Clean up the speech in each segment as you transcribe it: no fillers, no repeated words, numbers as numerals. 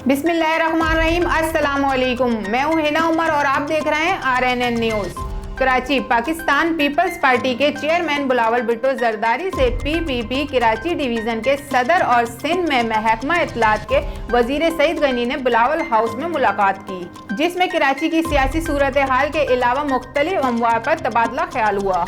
बिस्मिल्लाहिर्रहमानिर्रहीम। अस्सलाम वालेकुम। मैं हूं हिना उमर और आप देख रहे हैं RNN news. Karachi Pakistan Peoples Party के चेयरमैन बिलावल भुट्टो जरदारी से PPP कराची डिवीज़न के सदर और सिंध में महकमा इत्तलात के वजीर सईद गनी ने बिलावल हाउस में मुलाकात की, जिसमें कराची की सियासी सूरत हाल के अलावा मुख्तलिफ अमवार पर तबादला ख्याल हुआ।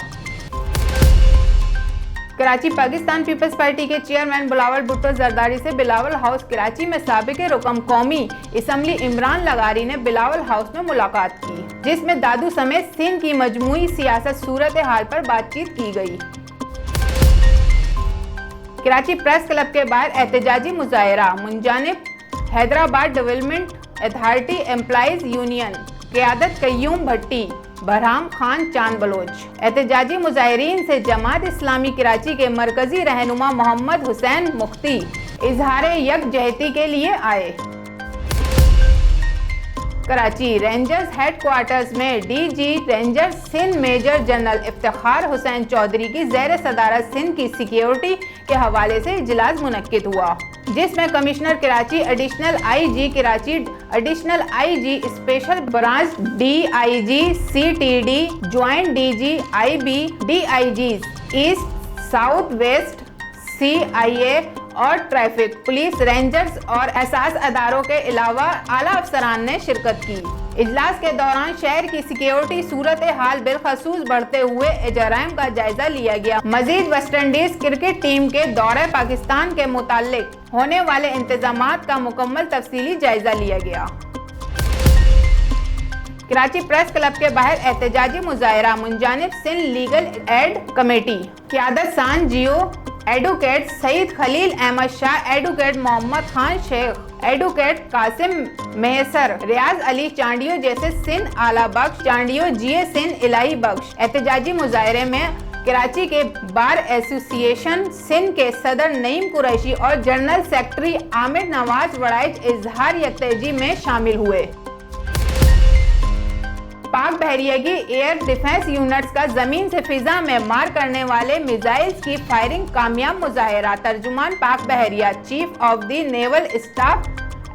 कराची पाकिस्तान पीपल्स पार्टी के चेयरमैन बिलावल भुट्टो जरदारी से बिलावल हाउस कराची में साबिक रुकन कौमी असम्बली इमरान लगारी ने बिलावल हाउस में मुलाकात की, जिसमें दादू समेत सिंध की मजमूई सियासत सूरत हाल पर बातचीत की गई। कराची प्रेस क्लब के बाहर एहतजाजी मुजाहरा मुंजानिब Hyderabad development authority employees union क़यादत कय्यूम भट्टी बरहाम खान चांद बलोच। एहतजाजी मुजाहिरीन से जमात इस्लामी कराची के मरकजी रहनुमा मोहम्मद हुसैन मुफ्ती इजहार यकजहती के लिए आए। कराची रेंजर्स हेडक्वार्टर्स में DG rangers Sindh major general Iftikhar Hussain Chaudhry की ज़ेर सदारत सिंध की सिक्योरिटी के हवाले से इजलास मुनक्किद हुआ, जिसमें commissioner Karachi, additional IG Karachi, additional IG special branch, DIG CTD, joint DG IB, DIGs east south west CIA और ट्रैफिक पुलिस, रेंजर्स और एहसास अदारों के अलावा आला अफसरान ने शिरकत की। इजलास के दौरान शहर की सिक्योरिटी सूरत हाल बिलखसूस बढ़ते हुए जराइम का जायजा लिया गया। मजीद वेस्ट इंडीज क्रिकेट टीम के दौरे पाकिस्तान के मुताल्लिक होने वाले इंतजामात का मुकम्मल तफसीली जायजा लिया गया। कराची प्रेस क्लब के बाहर एहतजाजी मुजाहरा मुंजानिब सिंध लीगल एड कमेटी क़यादत Saan Jiyo, advocate Saeed Khalil Ahmed Shah, advocate Mohammad Khan Shaikh, advocate Qasim Mehsar, Riaz Ali Chandio जैसे सिंध आला बख्श, चांडियो GA सिंध इलाही बख्श। एहतजाजी मुजाहरे में कराची के बार एसोसिएशन सिंध के सदर नईम कुरैशी और जनरल सेक्रेटरी आमिर नवाज वड़ाइच इजहार यकजहती में शामिल हुए। पाक बहरिया की एयर डिफेंस यूनिट्स का जमीन से फिजा में मार करने वाले मिसाइल्स की फायरिंग कामयाब मुजाहरा। तर्जुमान पाक बहरिया chief of the naval staff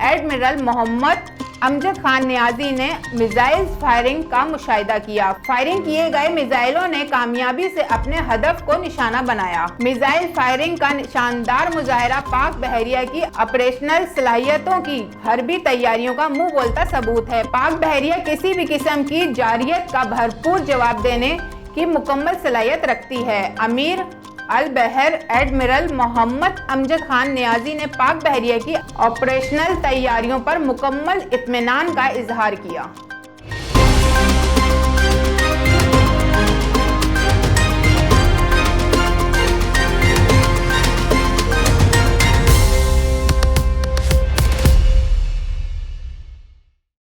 admiral Mohammad Amjad Khan Niazi ने मिसाइल्स फायरिंग का मुशाहिदा किया। फायरिंग किए गए मिसाइलों ने कामयाबी से अपने हदफ को निशाना बनाया। मिसाइल फायरिंग का शानदार मुजाहरा पाक बहरिया की ऑपरेशनल सलाहियतों की हरबी तैयारियों का मुंह बोलता सबूत है। पाक बहरिया किसी भी किस्म की जारियत का भरपूर जवाब देने की मुकम्मल सलाहियत रखती है। अमीर अल बहर एडमिरल मोहम्मद अमजद खान नियाजी ने पाक बहरिया की ऑपरेशनल तैयारियों पर मुकम्मल इत्मीनान का इजहार किया।